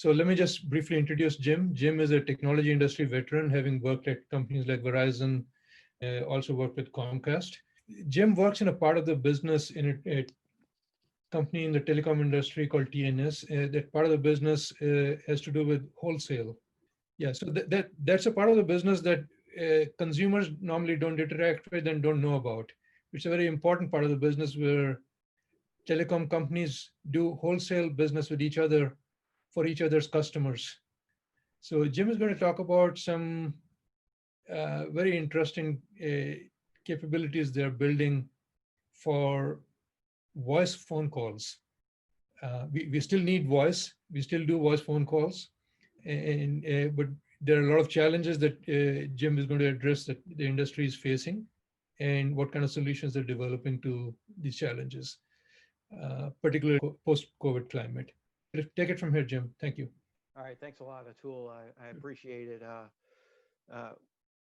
So let me just briefly introduce Jim. Jim is a technology industry veteran, having worked at companies like Verizon, also worked with Comcast. Jim works in a part of the business in a company in the telecom industry called TNS. That part of the business has to do with wholesale. Yeah, so that's a part of the business that consumers normally don't interact with and don't know about. It's a very important part of the business where telecom companies do wholesale business with each other for each other's customers. So Jim is going to talk about some very interesting capabilities they're building for voice phone calls. We still need voice. We still do voice phone calls, but there are a lot of challenges that Jim is going to address that the industry is facing, and what kind of solutions they're developing to these challenges, particularly post-COVID climate. Take it from here, Jim. Thank you. All right, thanks a lot, Atul. I appreciate it.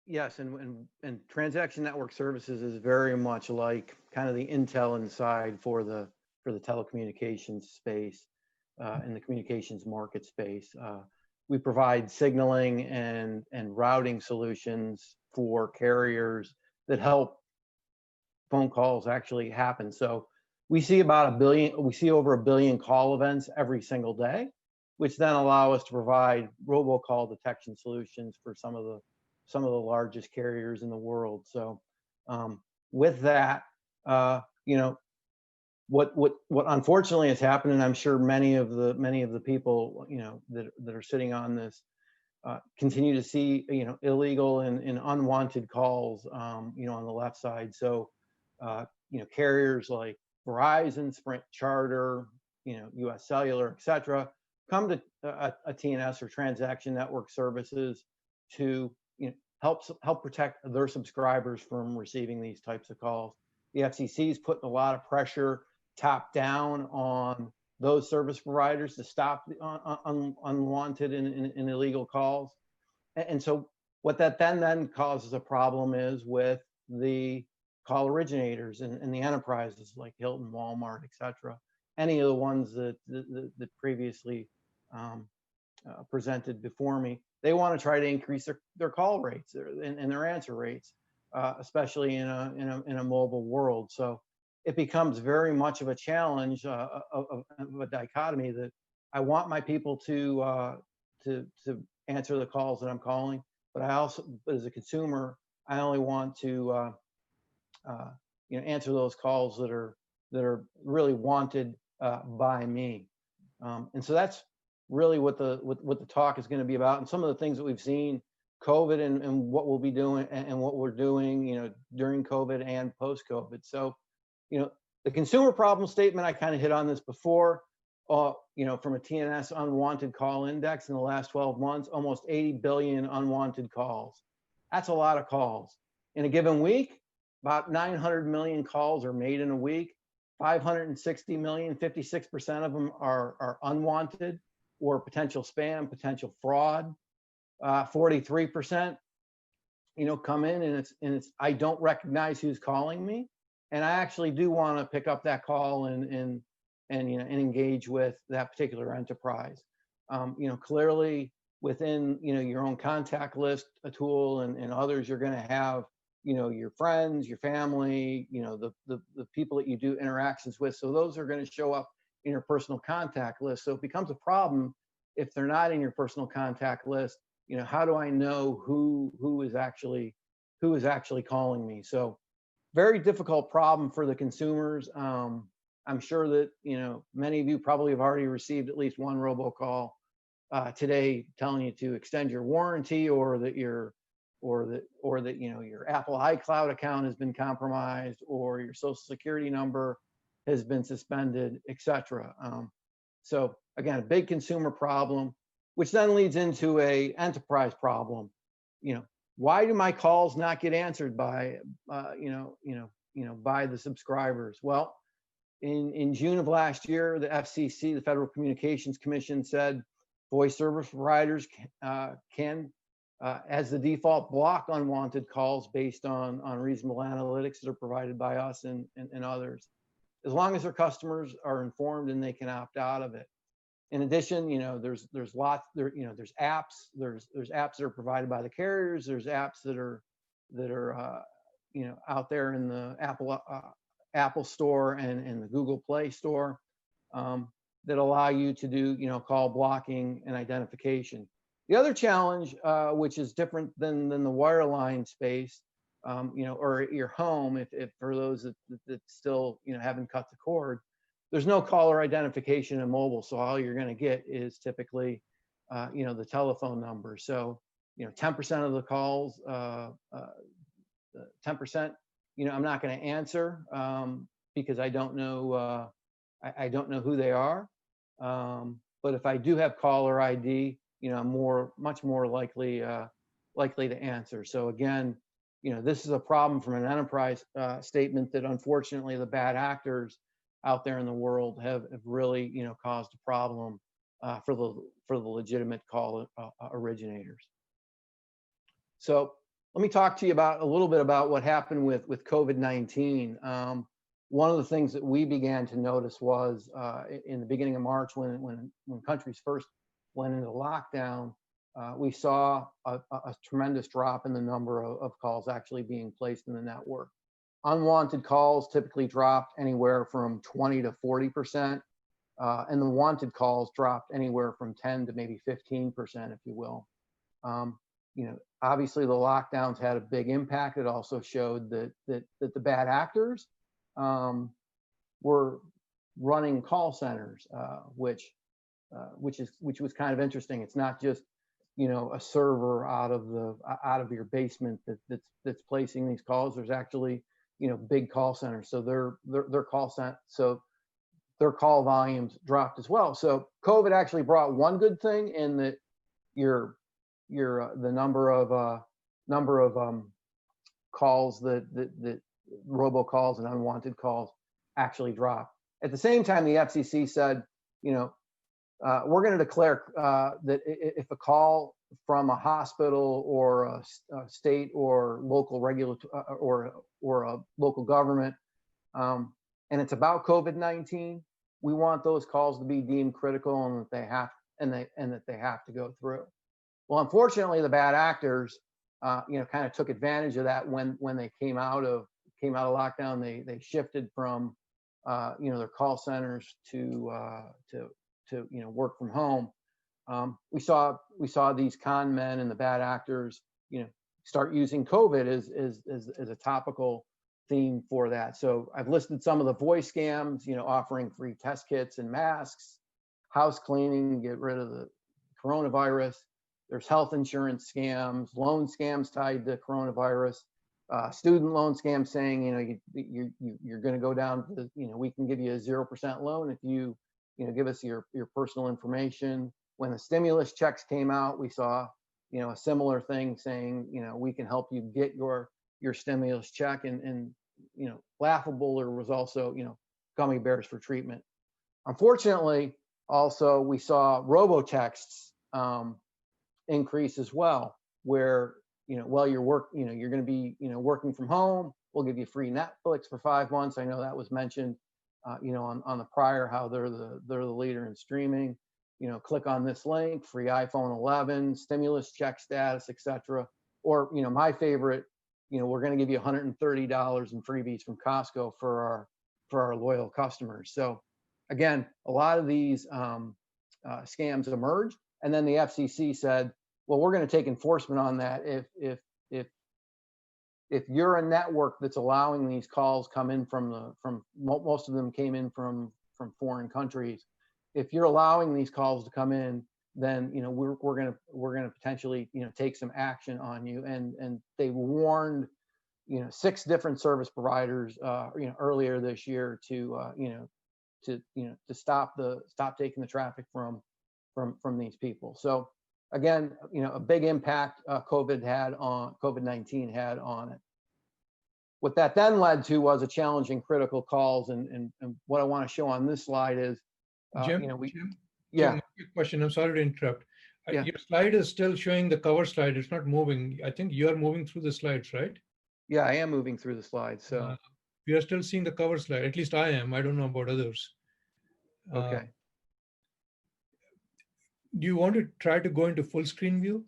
Yes, and transaction network services is very much like kind of the Intel inside for the telecommunications space and the communications market space. We provide signaling and routing solutions for carriers that help phone calls actually happen. So we see about over 1 billion call events every single day, which then allow us to provide robocall detection solutions for some of the largest carriers in the world. So with that, what unfortunately has happened, and I'm sure many of the people that are sitting on this continue to see illegal and unwanted calls on the left side. So carriers like Verizon, Sprint, Charter, US Cellular, etc., come to a TNS or transaction network services to help protect their subscribers from receiving these types of calls. The FCC is putting a lot of pressure top down on those service providers to stop unwanted and illegal calls. And so what that then causes a problem is with the call originators and the enterprises like Hilton, Walmart, etc. Any of the ones that previously presented before me, they want to try to increase their call rates and their answer rates, especially in a mobile world. So it becomes very much of a challenge of a dichotomy that I want my people to answer the calls that I'm calling, but I also, as a consumer, I only want to answer those calls that are really wanted by me. And so that's really what the talk is going to be about, and some of the things that we've seen, COVID and what we'll be doing and what we're doing, during COVID and post-COVID. So, the consumer problem statement, I kind of hit on this before. From a TNS unwanted call index in the last 12 months, almost 80 billion unwanted calls. That's a lot of calls. In a given week, about 900 million calls are made in a week. 560 million, 56% of them are unwanted or potential spam, potential fraud. 43%, come in and it's I don't recognize who's calling me, and I actually do want to pick up that call and engage with that particular enterprise. Clearly within your own contact list, a tool and others, you're going to have your friends, your family, the people that you do interactions with. So those are going to show up in your personal contact list. So it becomes a problem if they're not in your personal contact list. How do I know who is actually calling me? So very difficult problem for the consumers. I'm sure that many of you probably have already received at least one robocall today telling you to extend your warranty, or that your Apple iCloud account has been compromised, or your Social Security number has been suspended, etc. So again, a big consumer problem, which then leads into a enterprise problem. Why do my calls not get answered by by the subscribers? Well, in June of last year, the FCC, the Federal Communications Commission, said voice service providers can, as the default, block unwanted calls based on reasonable analytics that are provided by us and others, as long as their customers are informed and they can opt out of it. In addition, there's lots there, there's apps, there's apps that are provided by the carriers, there's apps that are out there in the Apple Store and the Google Play Store, that allow you to do, call blocking and identification. The other challenge, which is different than the wireline space, or at your home, if for those that still, haven't cut the cord, there's no caller identification in mobile. So all you're going to get is typically, the telephone number. So, 10% of the calls, 10%, I'm not going to answer, because I don't know, I don't know who they are. But if I do have caller ID, I'm much more likely to answer. So again, this is a problem from an enterprise statement that unfortunately the bad actors out there in the world have really, caused a problem for the legitimate call originators. So let me talk to you about a little bit about what happened with COVID-19. One of the things that we began to notice was in the beginning of March, when countries first went into lockdown, we saw a tremendous drop in the number of calls actually being placed in the network. Unwanted calls typically dropped anywhere from 20 to 40%, and the wanted calls dropped anywhere from 10 to maybe 15%, if you will. Obviously the lockdowns had a big impact. It also showed that the bad actors were running call centers, which was kind of interesting. It's not just a server out of your basement that's placing these calls. There's actually big call centers, so their call volumes dropped as well. So COVID actually brought one good thing in that the number of calls that robocalls and unwanted calls actually dropped. At the same time, the FCC said, we're going to declare that if a call from a hospital or a state or local or a local government, and it's about COVID-19, we want those calls to be deemed critical and that they have to go through. Well, unfortunately, the bad actors, kind of took advantage of that when they came out of lockdown. They shifted from their call centers to work from home. We saw these con men and the bad actors, start using COVID as a topical theme for that. So I've listed some of the voice scams, offering free test kits and masks, house cleaning, get rid of the coronavirus. There's health insurance scams, loan scams tied to coronavirus, student loan scams saying, you're going to go down to, we can give you a 0% loan if you give us your personal information. When the stimulus checks came out, we saw, a similar thing saying, we can help you get your stimulus check, and laughable. There was also, gummy bears for treatment. Unfortunately, also we saw robotexts increase as well, where, while you're going to be, working from home, we'll give you free Netflix for 5 months. I know that was mentioned, on the prior, how they're the leader in streaming. Click on this link, free iPhone 11, stimulus check status, etc. Or, my favorite, we're going to give you $130 in freebies from Costco for our loyal customers. So again, a lot of these scams emerged, and then the FCC said, well, we're going to take enforcement on that if you're a network that's allowing these calls come in from most of them came in from foreign countries. If you're allowing these calls to come in, then we're gonna potentially take some action on you. And they warned 6 different service providers earlier this year to stop taking the traffic from these people. So again, a big impact COVID-19 had on it. What that then led to was a challenge in critical calls, and what I want to show on this slide is, Jim, yeah. Quick question. I'm sorry to interrupt. Yeah. Your slide is still showing the cover slide. It's not moving. I think you are moving through the slides, right? Yeah, I am moving through the slides. So we are still seeing the cover slide. At least I am. I don't know about others. Okay. Do you want to try to go into full screen view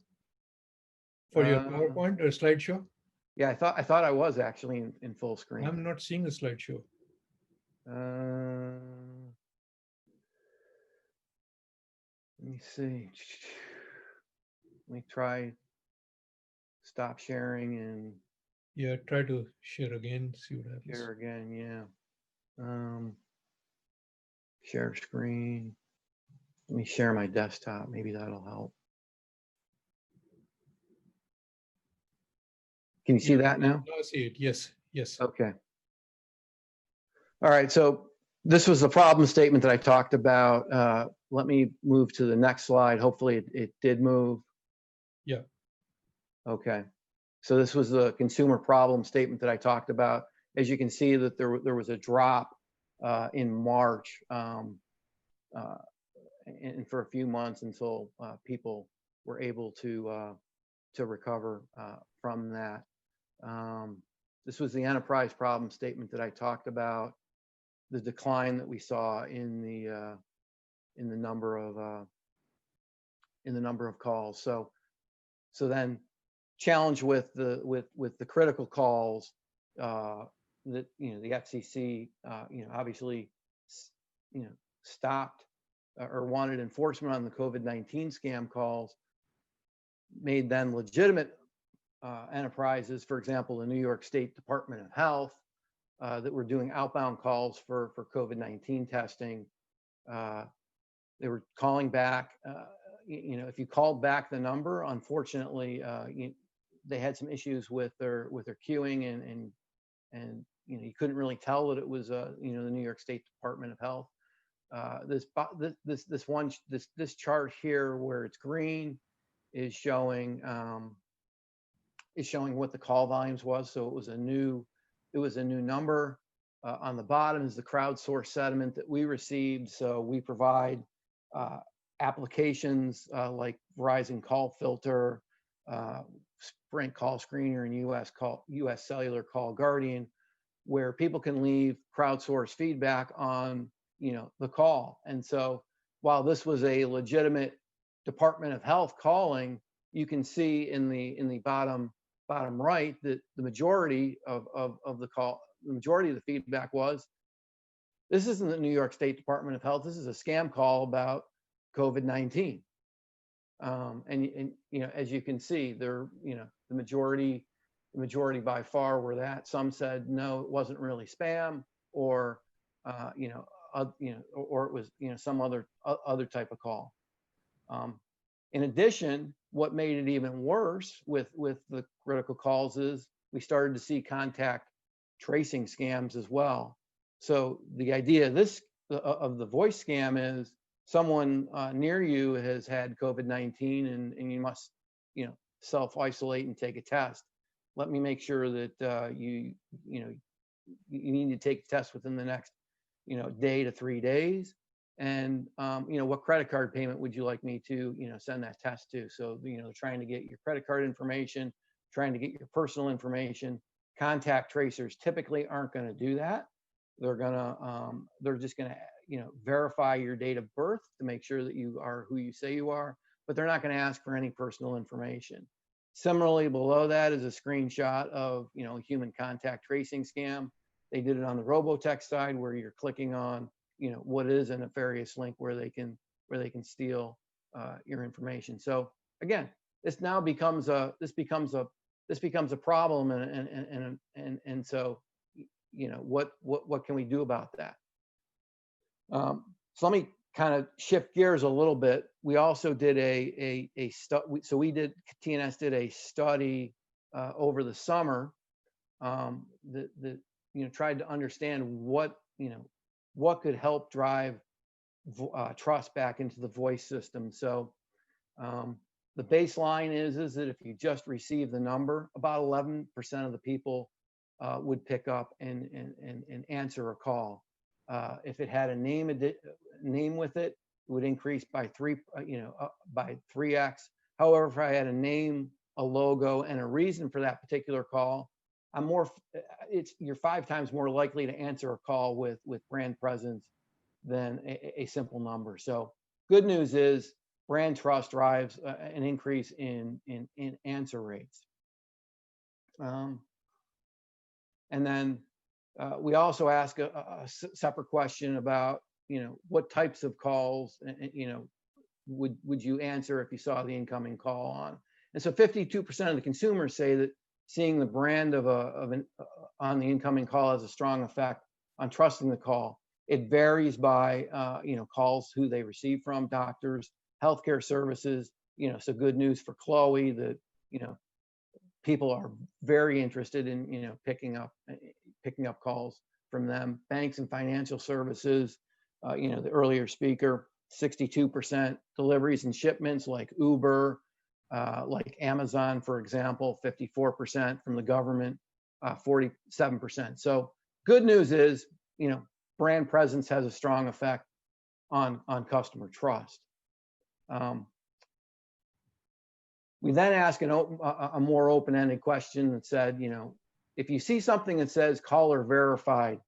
for your Uh, PowerPoint or slideshow? yeah, I thought I was actually in full screen. I'm not seeing a slideshow. Uh, let me see. Let me try stop sharing and Yeah, try to share again, see what happens. share again. Yeah. Share screen. Let me share my desktop. Maybe that'll help. Can you see Yeah, that now? now I see it. Yes, yes. Okay. All right. So this was the problem statement that I talked about. Let me move to the next slide. Hopefully it did move. Yeah. Okay. So this was the consumer problem statement that I talked about. As you can see that there was a drop in March and for a few months until people were able to recover from that. This was the enterprise problem statement that I talked about. The decline that we saw in the number of calls. So then challenge with the critical calls that the FCC obviously stopped or wanted enforcement on the COVID-19 scam calls, made them legitimate enterprises. For example, the New York State Department of Health that were doing outbound calls for COVID-19 testing. They were calling back. If you called back the number, unfortunately, they had some issues with their queuing and you couldn't really tell that it was the New York State Department of Health. This chart here where it's green is showing what the call volumes was. So it was a new number. On the bottom is the crowdsourced sediment that we received. So we provide applications like Verizon Call Filter, Sprint Call Screener, and US Cellular Call Guardian, where people can leave crowdsourced feedback on the call. And so while this was a legitimate Department of Health calling, you can see in the bottom right that the majority of the call, the majority of the feedback was, this isn't the New York State Department of Health. This is a scam call about COVID-19. And as you can see, the majority by far were that. Some said no, it wasn't really spam, or or it was some other type of call. In addition, what made it even worse with the critical calls is we started to see contact tracing scams as well. So the idea of the voice scam is someone near you has had COVID-19 and you must self-isolate and take a test. Let me make sure that you need to take the test within the next day to 3 days. And what credit card payment would you like me to send that test to? So trying to get your credit card information, trying to get your personal information. Contact tracers typically aren't going to do that. They're just going to verify your date of birth to make sure that you are who you say you are, but they're not going to ask for any personal information. Similarly, below that is a screenshot of a human contact tracing scam. They did it on the Robotech side, where you're clicking on what is a nefarious link where they can steal your information. So again, this now becomes a problem, and so what can we do about that? So let me kind of shift gears a little bit. We also did TNS did a study over the summer that tried to understand what could help drive trust back into the voice system. So the baseline is that if you just receive the number, about 11% of the people would pick up and answer a call. If it had a name with it, it would increase by 3x. However, if I had a name, a logo, and a reason for that particular call, you're 5 times more likely to answer a call with brand presence than a simple number. So good news is brand trust drives an increase in answer rates. And then we also ask a separate question about, what types of calls, would you answer if you saw the incoming call on? And so 52% of the consumers say that seeing the brand on the incoming call has a strong effect on trusting the call. It varies by, calls, who they receive from, doctors, healthcare services. So good news for Chloe that, people are very interested in, picking up calls from them. Banks and financial services, the earlier speaker, 62%. Deliveries and shipments like Uber, like Amazon, for example, 54%. From the government, 47%. So good news is, brand presence has a strong effect on customer trust. We then ask a more open-ended question that said, if you see something that says caller verified,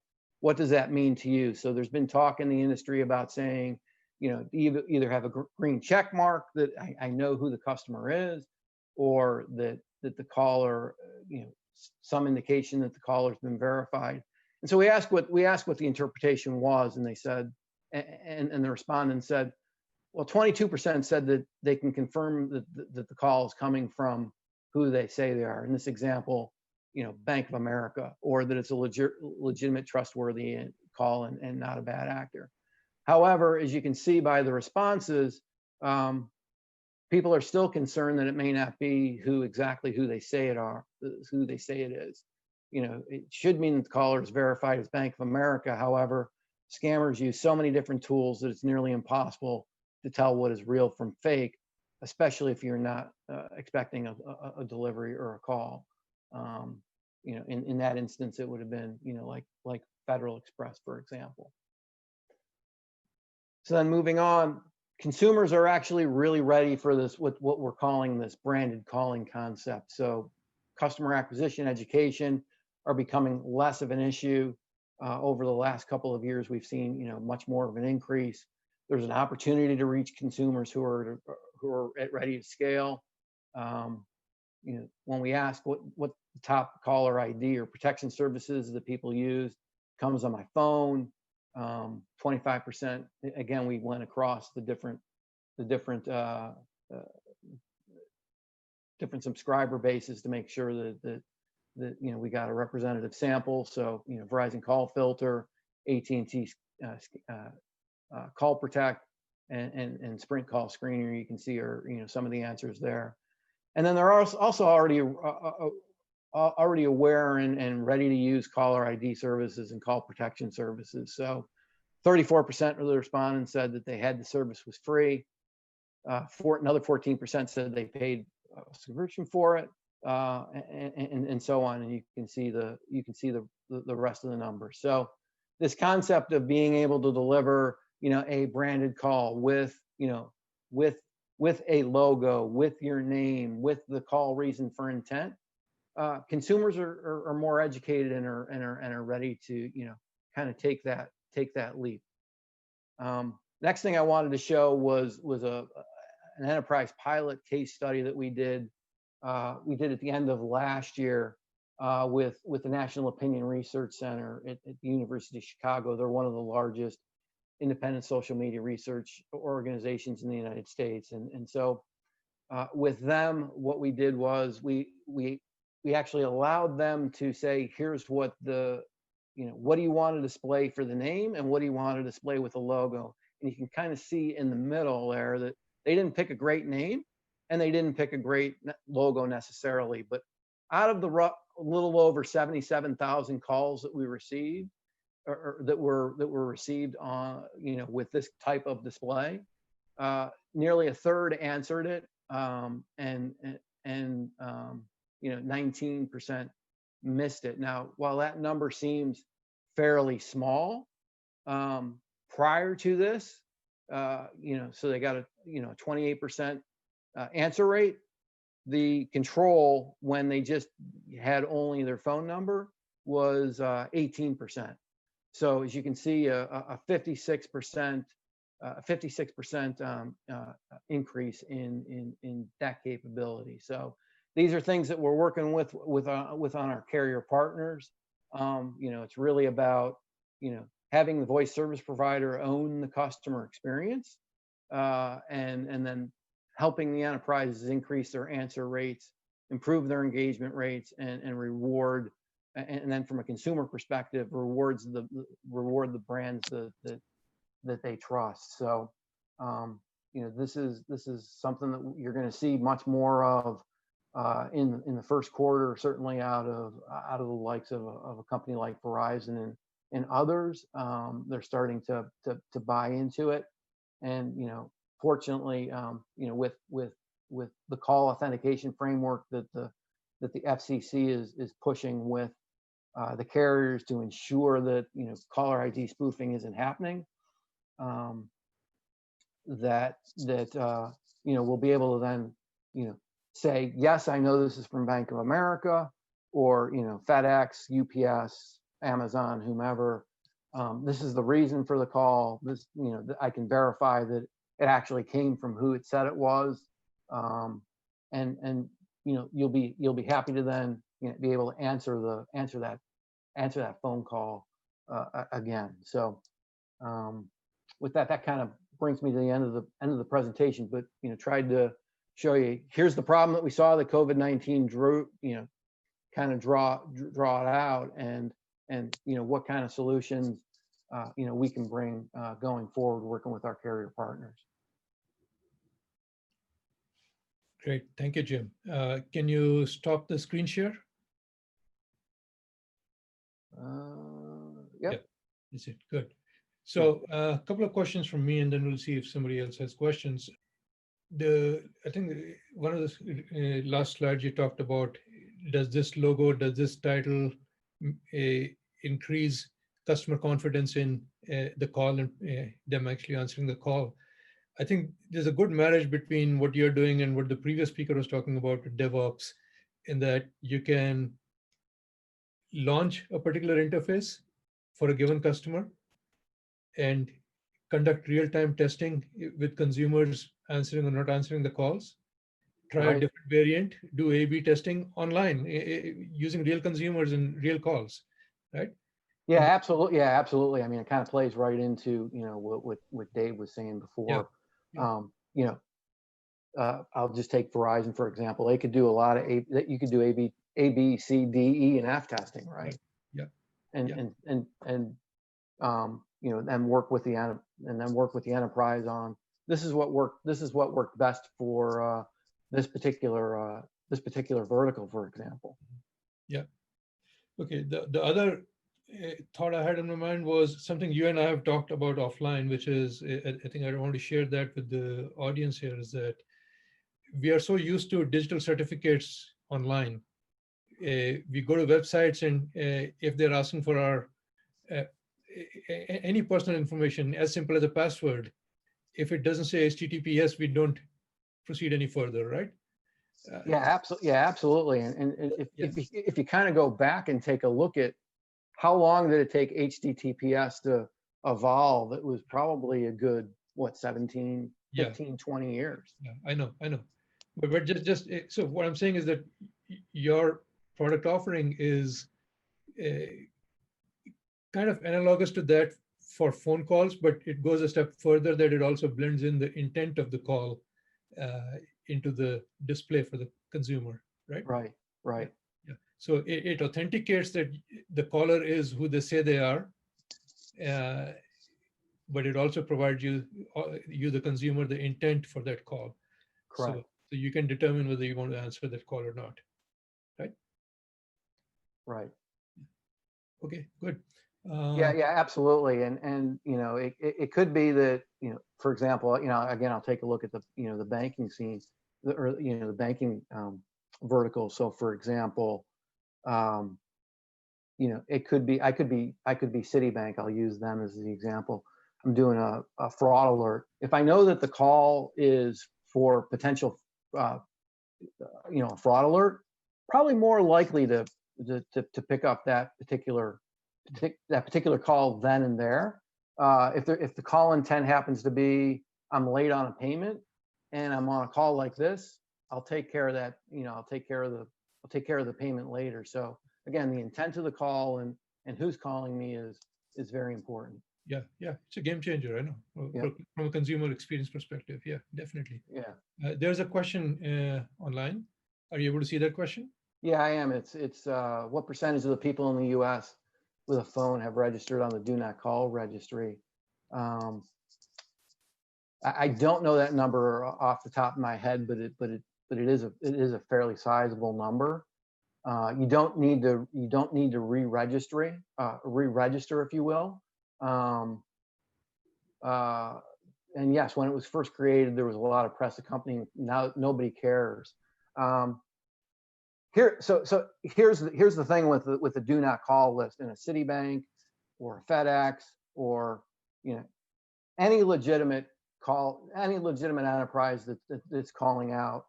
what does that mean to you? So there's been talk in the industry about saying, either have a green check mark that I know who the customer is, or that the caller, some indication that the caller's been verified. And so we asked what the interpretation was, and they said, and the respondent said, well, 22% said that they can confirm that the call is coming from who they say they are. In this example, Bank of America, or that it's a legitimate, trustworthy call and not a bad actor. However, as you can see by the responses, people are still concerned that it may not be exactly who they say it is. It should mean that the caller is verified as Bank of America. However, scammers use so many different tools that it's nearly impossible to tell what is real from fake, especially if you're not expecting a delivery or a call. In that instance, it would have been, like Federal Express, for example. So then moving on, consumers are actually really ready for this, what we're calling this branded calling concept. So customer acquisition, education are becoming less of an issue. Over the last couple of years, we've seen, much more of an increase. There's an opportunity to reach consumers who are ready to scale. When we ask what the top caller ID or protection services that people use, comes on my phone. 25%. Again, we went across the different subscriber bases to make sure that we got a representative sample. So Verizon Call Filter, AT&T Call Protect, and Sprint Call Screener. You can see are some of the answers there. And then they're also already aware and ready to use caller ID services and call protection services. So 34% of the respondents said that they had the service was free. Another 14% said they paid a subscription for it, and so on. And you can see the rest of the numbers. So this concept of being able to deliver a branded call with a logo, with your name, with the call reason for intent, consumers are more educated and are ready to kind of take that leap. Next thing I wanted to show was an enterprise pilot case study that we did at the end of last year with the National Opinion Research Center at the University of Chicago. They're one of the largest independent social media research organizations in the United States. And so with them, what we did was we actually allowed them to say, here's what what do you want to display for the name, and what do you want to display with the logo? And you can kind of see in the middle there that they didn't pick a great name and they didn't pick a great logo necessarily. But out of the little over 77,000 calls that we received, or that were received on with this type of display, nearly a third answered it, and 19% missed it. Now, while that number seems fairly small, prior to this, so they got a 28% answer rate. The control, when they just had only their phone number, was 18%. So as you can see, a 56% 56% increase in that capability. So these are things that we're working with on our carrier partners. It's really about having the voice service provider own the customer experience, and then helping the enterprises increase their answer rates, improve their engagement rates, and reward. And then from a consumer perspective, reward the brands that they trust. So, this is something that you're going to see much more of in the first quarter, certainly out of the likes of a company like Verizon and others. They're starting to buy into it, and fortunately, with the call authentication framework that the FCC is pushing with the carriers to ensure that caller ID spoofing isn't happening. That we'll be able to then say, yes, I know this is from Bank of America, or FedEx, UPS, Amazon, whomever. This is the reason for the call. This I can verify that it actually came from who it said it was, and you'll be happy to then be able to answer that phone call again. So with that kind of brings me to the end of the presentation, but tried to show you, here's the problem that we saw that COVID-19 drew, kind of draw it out, and what kind of solutions we can bring going forward, working with our carrier partners. Great, thank you, Jim. Can you stop the screen share? Yep. Yeah, is it good? So a couple of questions from me, and then we'll see if somebody else has questions. I think one of the last slides you talked about, does this logo, does this title increase customer confidence in the call and them actually answering the call? I think there's a good marriage between what you're doing and what the previous speaker was talking about with DevOps, in that you can launch a particular interface for a given customer and conduct real-time testing with consumers answering or not answering the calls, try a different variant, do A/B testing online using real consumers and real calls, right? Yeah, absolutely. Yeah, absolutely. I mean, it kind of plays right into what Dave was saying before. Yeah. I'll just take Verizon for example. They could do a lot of you could do A, B, C, D, E, and F testing, right? Yeah. And then work with the enterprise on this is what worked best for this particular vertical, for example. Yeah. Okay. The other thought I had in my mind was something you and I have talked about offline, which is, I think I want to share that with the audience here, is that we are so used to digital certificates online. We go to websites, and if they're asking for our any personal information as simple as a password, if it doesn't say HTTPS, we don't proceed any further, right? Yeah, absolutely. And if you kind of go back and take a look at how long did it take HTTPS to evolve, it was probably a good 17, 15, 20 years. Yeah, I know. But just so what I'm saying is that your product offering is kind of analogous to that for phone calls, but it goes a step further, that it also blends in the intent of the call into the display for the consumer, right? Right. Yeah. So it authenticates that the caller is who they say they are, but it also provides you the consumer, the intent for that call. Correct. So you can determine whether you want to answer that call or not, right? Right. Okay, good. Yeah, absolutely. And it could be that, for example, again, I'll take a look at the banking scene, the banking vertical. So for example, it could be, I could be Citibank. I'll use them as the example. I'm doing a fraud alert. If I know that the call is for potential, a fraud alert, probably more likely to pick up that particular call then and there, if the call intent happens to be I'm late on a payment and I'm on a call like this, I'll take care of that. I'll take care of the payment later. So again, the intent of the call and who's calling me is very important. Yeah, it's a game changer. I know Yeah. from a consumer experience perspective. Yeah, definitely. Yeah. There's a question online. Are you able to see that question? Yeah, I am. It's what percentage of the people in the U.S. with a phone have registered on the Do Not Call registry? I don't know that number off the top of my head, but it is a fairly sizable number. You don't need to re-register, if you will. And yes, when it was first created, there was a lot of press accompanying. Now nobody cares. Here's the thing with the Do Not Call list in a Citibank or a FedEx or any legitimate enterprise that's calling out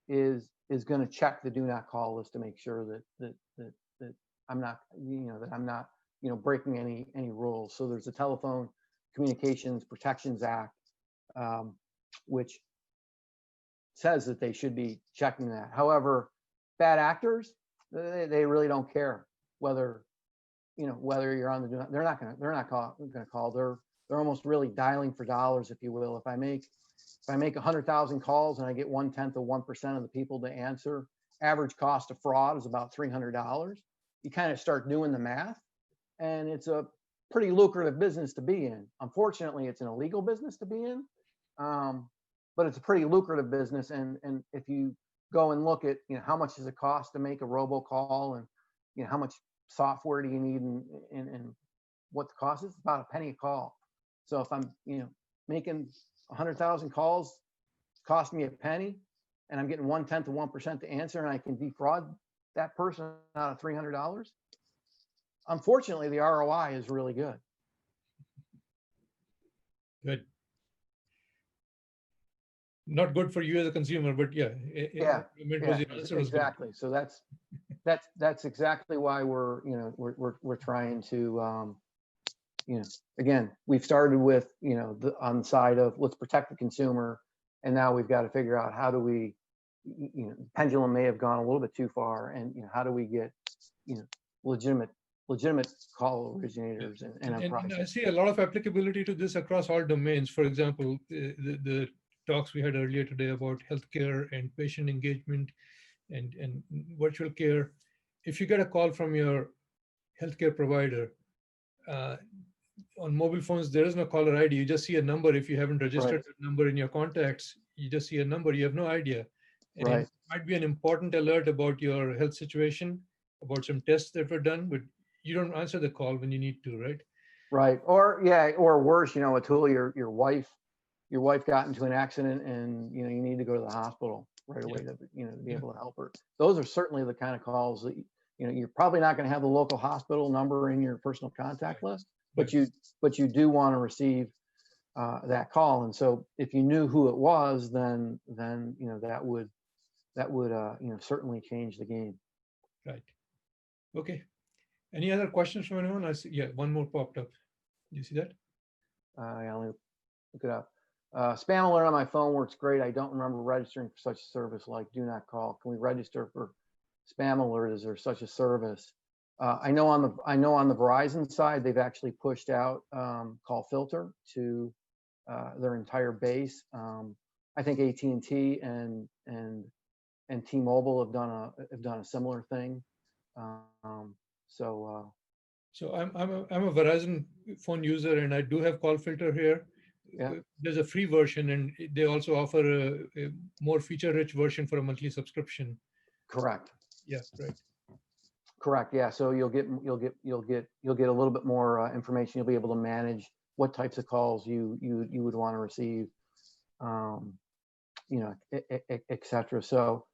is going to check the Do Not Call list to make sure that I'm not breaking any rules. So there's a Telephone Communications Protections Act, which says that they should be checking that. However, bad actors, they really don't care whether you're on the do not. They're not going to call. They're almost really dialing for dollars, if you will. If I make 100,000 calls and I get 0.1% of the people to answer, average cost of fraud is about $300. You kind of start doing the math, and it's a pretty lucrative business to be in. Unfortunately, it's an illegal business to be in, but it's a pretty lucrative business. And if you go and look at how much does it cost to make a robocall, and how much software do you need, and what the cost is, about a penny a call. So if I'm making 100,000 calls, cost me a penny, and I'm getting 0.1% to answer, and I can defraud that person out of $300. Unfortunately, the ROI is really good. Good. Not good for you as a consumer, but yeah. Exactly. So that's exactly why we're trying to again, we've started with on the side of let's protect the consumer, and now we've got to figure out how do we the pendulum may have gone a little bit too far, and how do we get legitimate call originators and enterprises. And I see a lot of applicability to this across all domains. For example, the talks we had earlier today about healthcare and patient engagement and virtual care. If you get a call from your healthcare provider, on mobile phones, there is no caller ID. You just see a number. If you haven't registered that number in your contacts, you just see a number. You have no idea. And it might be an important alert about your health situation, about some tests that were done, but you don't answer the call when you need to, right? Right. Or worse, Atul, your wife got into an accident, and you need to go to the hospital right away to be able to help her. Those are certainly the kind of calls that you're probably not going to have the local hospital number in your personal contact list, but you do want to receive that call. And so if you knew who it was, then that would certainly change the game. Right. Okay. Any other questions from anyone? I see. Yeah, one more popped up. Do you see that? Let me look it up. Spam alert on my phone works great. I don't remember registering for such a service like Do Not Call. Can we register for spam alert? Is there such a service? I know on the Verizon side, they've actually pushed out call filter to their entire base. I think AT&T and T-Mobile have done a similar thing. So I'm a Verizon phone user, and I do have call filter here. Yeah. There's a free version, and they also offer a more feature-rich version for a monthly subscription. Correct. Yeah. Right. Correct. Yeah. So you'll get a little bit more information. You'll be able to manage what types of calls you would want to receive, et cetera. So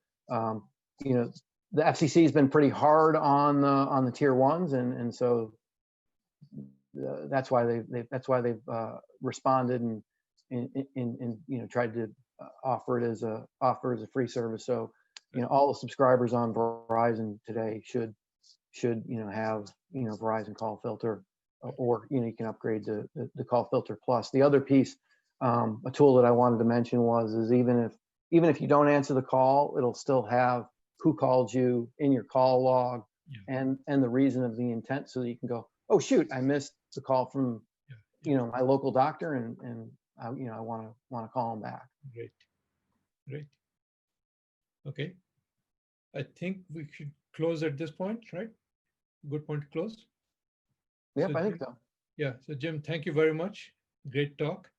the FCC has been pretty hard on the tier ones, and so that's why they've responded and tried to offer it as a free service. So all the subscribers on Verizon today should have Verizon call filter or you can upgrade to the Call Filter Plus. The other piece, a tool that I wanted to mention is even if you don't answer the call, it'll still have who called you in your call log, and the reason of the intent, so that you can go, oh shoot, I missed the call from my local doctor, and I want to call him back. Great. Okay. I think we should close at this point, right? Good point to close. Yep, So I think Jim, so. yeah. So Jim, thank you very much. Great talk.